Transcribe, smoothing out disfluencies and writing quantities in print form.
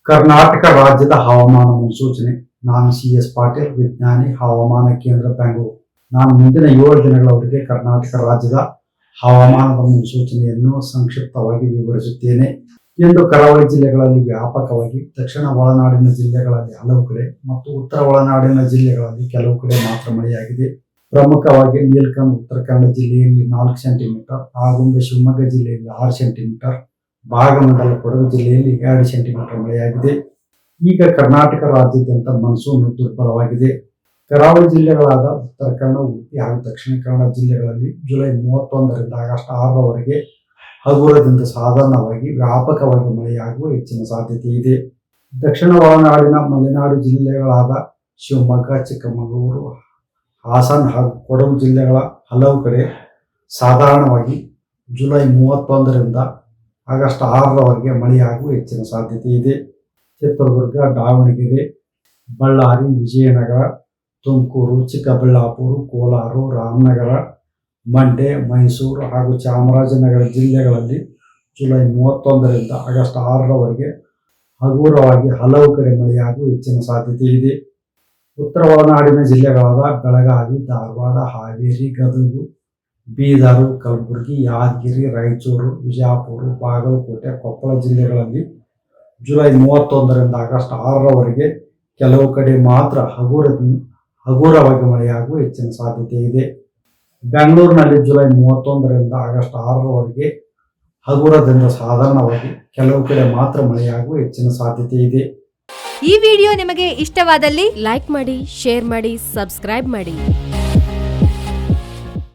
ಕರ್ನಾಟಕ ರಾಜ್ಯದ ಹವಾಮಾನ ಮುನ್ಸೂಚನೆ. ನಾನು CS ಪಾಟೀಲ್, ವಿಜ್ಞಾನಿ, ಹವಾಮಾನ ಕೇಂದ್ರ, ಬೆಂಗಳೂರು. ನಾನು ಮುಂದಿನ 7 ದಿನಗಳವರೆಗೆ ಕರ್ನಾಟಕ ರಾಜ್ಯದ ಹವಾಮಾನದ ಮುನ್ಸೂಚನೆಯನ್ನು ಸಂಕ್ಷಿಪ್ತವಾಗಿ ವಿವರಿಸುತ್ತೇನೆ. ಇಂದು ಕರಾವಳಿ ಜಿಲ್ಲೆಗಳಲ್ಲಿ ವ್ಯಾಪಕವಾಗಿ, ದಕ್ಷಿಣ ಒಳನಾಡಿನ ಜಿಲ್ಲೆಗಳಲ್ಲಿ ಹಲವು ಕಡೆ ಮತ್ತು ಉತ್ತರ ಒಳನಾಡಿನ ಜಿಲ್ಲೆಗಳಲ್ಲಿ ಕೆಲವು ಕಡೆ ಮಾತ್ರ ಮಳೆಯಾಗಿದೆ. ಪ್ರಮುಖವಾಗಿ ನೀಲಕಂಠ ಉತ್ತರ ಕನ್ನಡ ಜಿಲ್ಲೆಯಲ್ಲಿ 4 ಸೆಂಟಿಮೀಟರ್, ಆಗುಂಬೆ ಶಿವಮೊಗ್ಗ ಜಿಲ್ಲೆಯಲ್ಲಿ 6 ಸೆಂಟಿಮೀಟರ್, ಭಾಗಮಂಡಲ ಕೊಡಗು ಜಿಲ್ಲೆಯಲ್ಲಿ 2 ಸೆಂಟಿಮೀಟರ್ ಮಳೆಯಾಗಿದೆ. ಈಗ ಕರ್ನಾಟಕ ರಾಜ್ಯಾದ್ಯಂತ ಮಾನ್ಸೂನ್ ದುರ್ಬಲವಾಗಿದೆ. ಕರಾವಳಿ ಜಿಲ್ಲೆಗಳಾದ ಉತ್ತರ ಕನ್ನಡ, ಉಡುಪಿ ಹಾಗೂ ದಕ್ಷಿಣ ಕನ್ನಡ ಜಿಲ್ಲೆಗಳಲ್ಲಿ ಜುಲೈ 31ರಿಂದ ಆಗಸ್ಟ್ 6ರವರೆಗೆ ಹಗುರದಿಂದ ಸಾಧಾರಣವಾಗಿ ವ್ಯಾಪಕವಾಗಿ ಮಳೆಯಾಗುವ ಹೆಚ್ಚಿನ ಸಾಧ್ಯತೆ ಇದೆ. ದಕ್ಷಿಣ ಒಳನಾಡಿನ ಮಲೆನಾಡು ಜಿಲ್ಲೆಗಳಾದ ಶಿವಮೊಗ್ಗ, ಚಿಕ್ಕಮಗಳೂರು, ಹಾಸನ ಹಾಗೂ ಕೊಡಗು ಜಿಲ್ಲೆಗಳ ಹಲವು ಕಡೆ ಸಾಧಾರಣವಾಗಿ ಜುಲೈ 31ರಿಂದ ಆಗಸ್ಟ್ 6ರವರೆಗೆ ಮಳೆಯಾಗುವ ಹೆಚ್ಚಿನ ಸಾಧ್ಯತೆ ಇದೆ. ಚಿತ್ರದುರ್ಗ, ದಾವಣಗೆರೆ, ಬಳ್ಳಾರಿ, ವಿಜಯನಗರ, ತುಮಕೂರು, ಚಿಕ್ಕಬಳ್ಳಾಪುರ, ಕೋಲಾರ, ರಾಮನಗರ, ಮಂಡ್ಯ, ಮೈಸೂರು ಹಾಗೂ ಚಾಮರಾಜನಗರ ಜಿಲ್ಲೆಗಳಲ್ಲಿ ಜುಲೈ 31ರಿಂದ ಆಗಸ್ಟ್ 6ರವರೆಗೆ ಹಗುರವಾಗಿ ಹಲವು ಕಡೆ ಮಳೆಯಾಗುವ ಹೆಚ್ಚಿನ ಸಾಧ್ಯತೆ ಇದೆ. ಉತ್ತರ ಒಳನಾಡಿನ ಜಿಲ್ಲೆಗಳಾದ ಬೆಳಗಾವಿ, ಧಾರವಾಡ, ಹಾವೇರಿ, ಗದಗ, ಬೀದರ್, ಕಲಬುರಗಿ, ಯಾದಗಿರಿ, ರಾಯಚೂರು, ವಿಜಯಪುರ, ಬಾಗಲಕೋಟೆ, ಕೊಪ್ಪಳ ಜಿಲ್ಲೆಗಳಲ್ಲಿ ಜುಲೈ 31ರಿಂದ ಆಗಸ್ಟ್ 6ರವರೆಗೆ ಕೆಲವು ಕಡೆ ಮಾತ್ರ ಹಗುರವಾಗಿ ಮಳೆಯಾಗುವ ಹೆಚ್ಚಿನ ಸಾಧ್ಯತೆ ಇದೆ. ಬೆಂಗಳೂರಿನಲ್ಲಿ ಜುಲೈ 31ರಿಂದ ಆಗಸ್ಟ್ 6ರವರೆಗೆ ಹಗುರದಿಂದ ಸಾಧಾರಣವಾಗಿ ಕೆಲವು ಕಡೆ ಮಾತ್ರ ಮಳೆಯಾಗುವ ಹೆಚ್ಚಿನ ಸಾಧ್ಯತೆ ಇದೆ. ಈ ವಿಡಿಯೋ ನಿಮಗೆ ಇಷ್ಟವಾದಲ್ಲಿ ಲೈಕ್ ಮಾಡಿ, ಶೇರ್ ಮಾಡಿ, ಸಬ್ಸ್ಕ್ರೈಬ್ ಮಾಡಿ.